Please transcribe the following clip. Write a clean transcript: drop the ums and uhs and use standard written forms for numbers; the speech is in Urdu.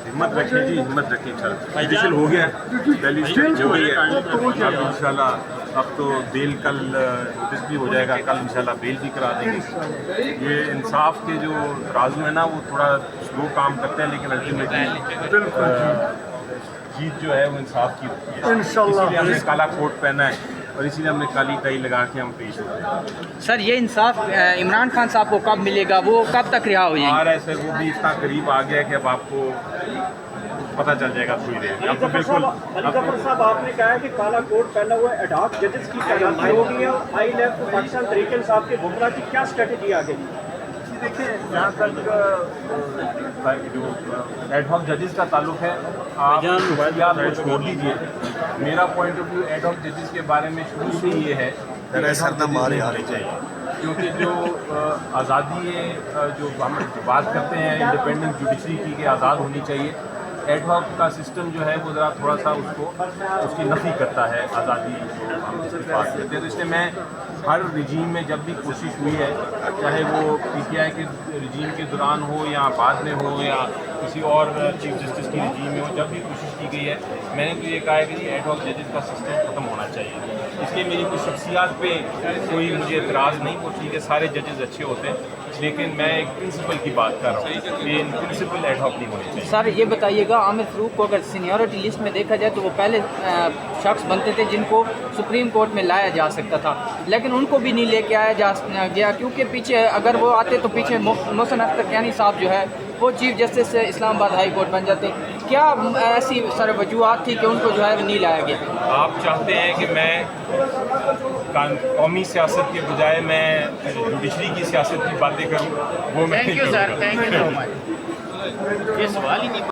ہمت رکھیں جی، ہمت رکھیں انشاءاللہ. جوڈیشل ہو گیا ہے، پہلی اسٹیج ہو گئی ہے. اب انشاءاللہ اب تو بیل کل نوٹس بھی ہو جائے گا، کل انشاءاللہ بیل بھی کرا دیں گے. یہ انصاف کے جو ترازو ہیں نا وہ تھوڑا سلو کام کرتے ہیں، لیکن الٹیمیٹلی جیت جو ہے وہ انصاف کی ہوتی ہے. اسی لیے ہم نے کالا کوٹ پہنا ہے اور اسی لیے ہم نے کالی ٹائی لگا کے ہم پیش ہوتے ہیں. سر یہ انصاف عمران خان صاحب کو کب ملے گا، وہ کب تک رہا ہو جائیں آ گے؟ رہا ہے سر، وہ بھی اتنا قریب آ گیا ہے کہ اب آپ کو پتہ چل جائے گا تھوڑی دیر. اب تو بالکل ظفر صاحب آپ نے کہا ہے کہ کالا کوٹ پہنا ہوا ایڈ ہاک ججز کی تعیناتی ہو گئی ہے. آئی لیفٹ پاکستان تحریک انصاف کے وکلا کی کیا اسٹریٹجی آگے؟ دیکھیں جہاں تک جو ایڈ ہاک ججز کا تعلق ہے، آپ خصوصیات کو چھوڑ دیجیے. میرا point of view ad hoc ججز کے بارے میں شروع سے یہ ہے کہ ایڈ ہاک ججز نہیں ہونے چاہیے، کیونکہ جو آزادی ہے، جو ہم بات کرتے ہیں انڈیپینڈنٹ جوڈیشری کی کہ آزاد ہونی چاہیے، ایڈ ہاک کا سسٹم جو ہے وہ ذرا تھوڑا سا اس کی نفی کرتا ہے آزادی جو ہم اس کی بات کرتے ہیں. تو اس لیے میں ہر رجیم میں جب بھی کوشش ہوئی ہے، چاہے وہ پی ٹی آئی کے رجیم کے دوران ہو یا بعد میں ہو یا کسی اور چیف جسٹس کی رجیم میں ہو، جب بھی کوشش کی گئی ہے، میں نے تو یہ کہا ہے کہ ایڈ ہاک ججز کا سسٹم ختم ہونا چاہیے. اس لیے میری کوئی شخصیات پہ کوئی مجھے اعتراض نہیں پہنچی کہ سارے ججز اچھے ہوتے ہیں، لیکن میں ایک پرنسپل کی بات کر رہا ہوں کہ ان پرنسپل ایڈ ہاک نہیں ہونے چاہیے. سر یہ بتائیے گا، عامر فاروق کو اگر سینیورٹی لسٹ میں دیکھا جائے تو وہ پہلے شخص بنتے تھے جن کو سپریم کورٹ میں لایا جا سکتا تھا، لیکن ان کو بھی نہیں لے کے آیا جا گیا کیونکہ پیچھے اگر وہ آتے تو پیچھے محسن اختر کیانی صاحب جو ہے وہ چیف جسٹس سے اسلام آباد ہائی کورٹ بن جاتے. کیا ایسی سر وجوہات تھی کہ ان کو جو ہے نہیں لایا گیا؟ آپ چاہتے ہیں کہ میں قومی سیاست کے بجائے میں جوڈیشری کی سیاست کی باتیں کروں، وہ میں thank you sir, thank you so much. یہ سوال ہی نہیں